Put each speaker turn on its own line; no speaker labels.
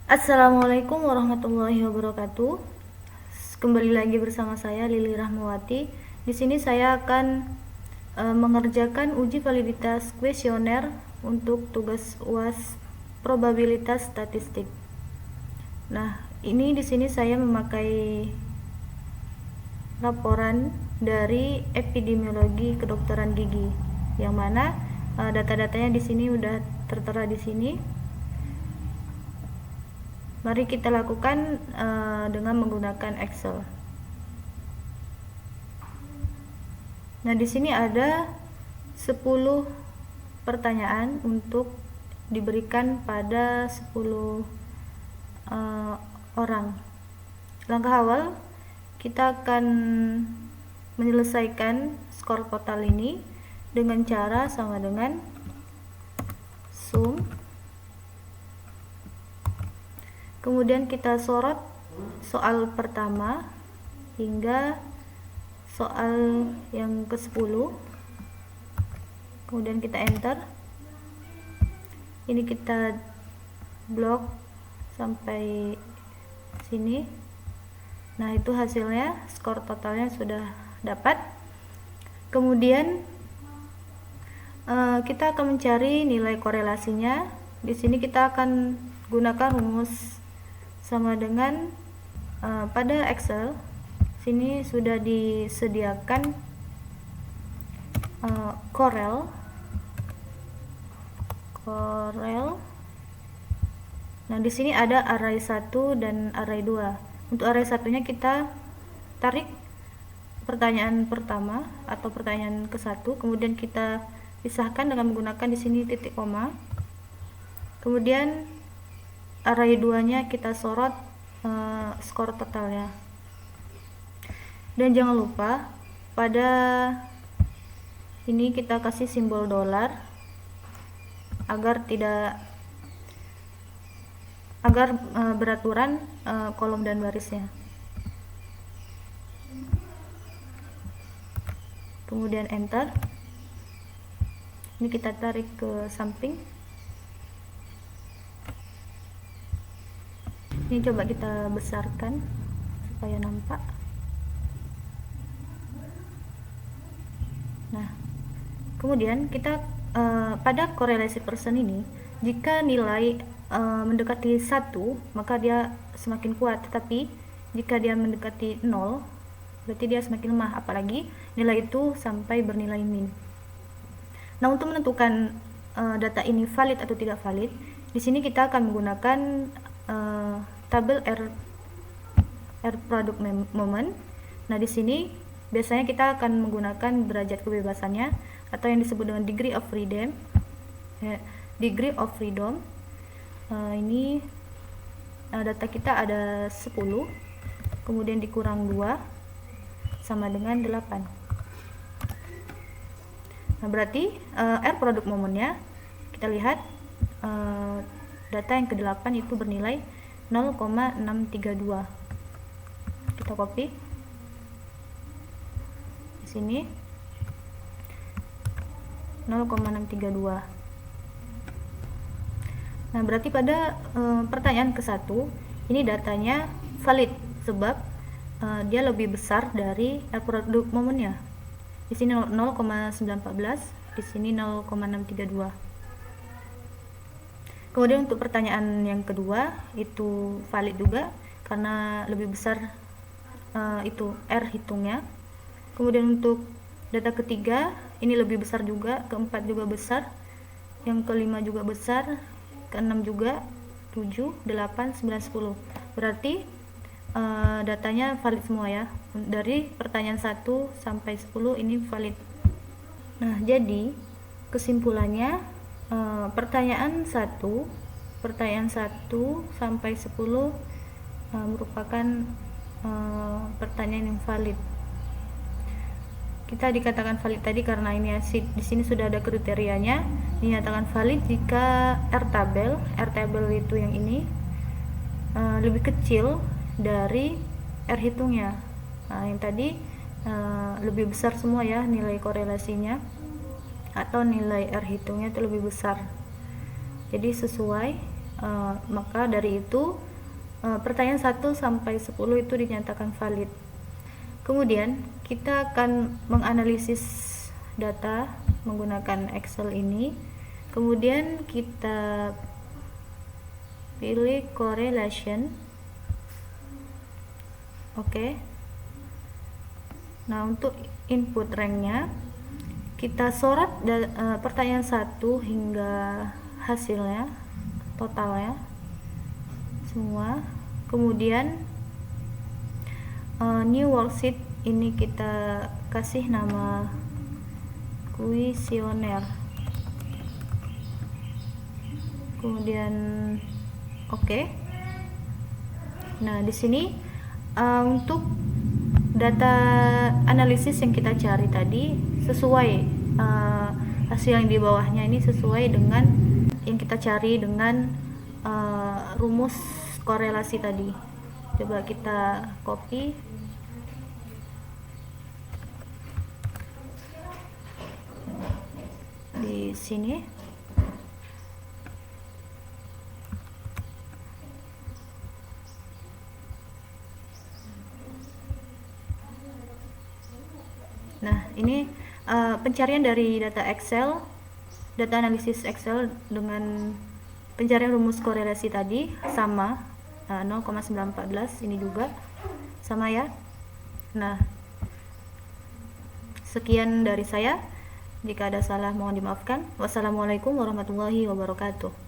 Assalamualaikum warahmatullahi wabarakatuh. Kembali lagi bersama saya Lili Rahmawati. Di sini saya akan mengerjakan uji validitas kuesioner untuk tugas UAS probabilitas statistik. Nah, ini di sini saya memakai laporan dari epidemiologi kedokteran gigi, yang mana data-datanya di sini udah tertera di sini. Mari kita lakukan dengan menggunakan Excel. Nah, di sini ada 10 pertanyaan untuk diberikan pada 10 orang. Langkah awal, kita akan menyelesaikan skor total ini dengan cara sama dengan sum. Kemudian kita sorot soal pertama hingga soal yang ke-10. Kemudian kita enter. Ini kita blok sampai sini. Nah, itu hasilnya, skor totalnya sudah dapat. Kemudian kita akan mencari nilai korelasinya. Di sini kita akan gunakan rumus sama dengan pada Excel. Sini sudah disediakan Corel. Nah, di sini ada array 1 dan array 2. Untuk array 1-nya kita tarik pertanyaan pertama atau pertanyaan ke-1, kemudian kita pisahkan dengan menggunakan di sini titik koma. Kemudian array 2-nya kita sorot skor totalnya. Dan jangan lupa pada ini kita kasih simbol dolar agar beraturan kolom dan barisnya. Kemudian enter. Ini kita tarik ke samping. Ini coba kita besarkan supaya nampak. Nah, kemudian kita pada korelasi persen ini, jika nilai mendekati 1, maka dia semakin kuat, tetapi jika dia mendekati 0, berarti dia semakin lemah, apalagi nilai itu sampai bernilai min. Nah, untuk menentukan data ini valid atau tidak valid, di sini kita akan menggunakan tabel R product moment. Nah, di sini biasanya kita akan menggunakan derajat kebebasannya atau yang disebut dengan degree of freedom. Ini data kita ada 10, kemudian dikurang 2 sama dengan 8. Nah, berarti R product momentnya kita lihat data yang ke-8 itu bernilai 0,632. Kita copy di sini 0,632. Nah, berarti pada pertanyaan ke-1 ini datanya valid sebab dia lebih besar dari R product momentnya. Di sini 0,914, di sini 0,632. Kemudian untuk pertanyaan yang kedua itu valid juga karena lebih besar itu R hitungnya. Kemudian untuk data ketiga ini lebih besar juga, keempat juga besar, yang kelima juga besar, keenam juga, 7, 8, 9, 10. Berarti datanya valid semua ya. Dari pertanyaan 1 sampai 10 ini valid. Nah, jadi kesimpulannya pertanyaan 1 sampai 10 merupakan pertanyaan yang valid. Kita dikatakan valid tadi karena ini di sini sudah ada kriterianya. Dinyatakan valid jika R tabel itu yang ini lebih kecil dari R hitungnya. Nah, yang tadi lebih besar semua ya nilai korelasinya, atau nilai R hitungnya itu lebih besar. Jadi sesuai Maka dari itu pertanyaan 1 sampai 10 itu dinyatakan valid. Kemudian kita akan menganalisis data menggunakan Excel ini. Kemudian kita pilih correlation. Oke. Nah, untuk input ranknya kita sorot pertanyaan 1 hingga hasilnya, totalnya semua. Kemudian new worksheet ini kita kasih nama kuesioner. Kemudian oke. Nah, di sini untuk data analisis yang kita cari tadi sesuai, hasil yang di bawahnya ini sesuai dengan yang kita cari dengan rumus korelasi tadi. Coba kita copy. Di sini. Nah, ini pencarian dari data Excel, data analisis Excel dengan pencarian rumus korelasi tadi sama 0,914, ini juga sama ya. Nah, sekian dari saya. Jika ada salah mohon dimaafkan. Wassalamualaikum warahmatullahi wabarakatuh.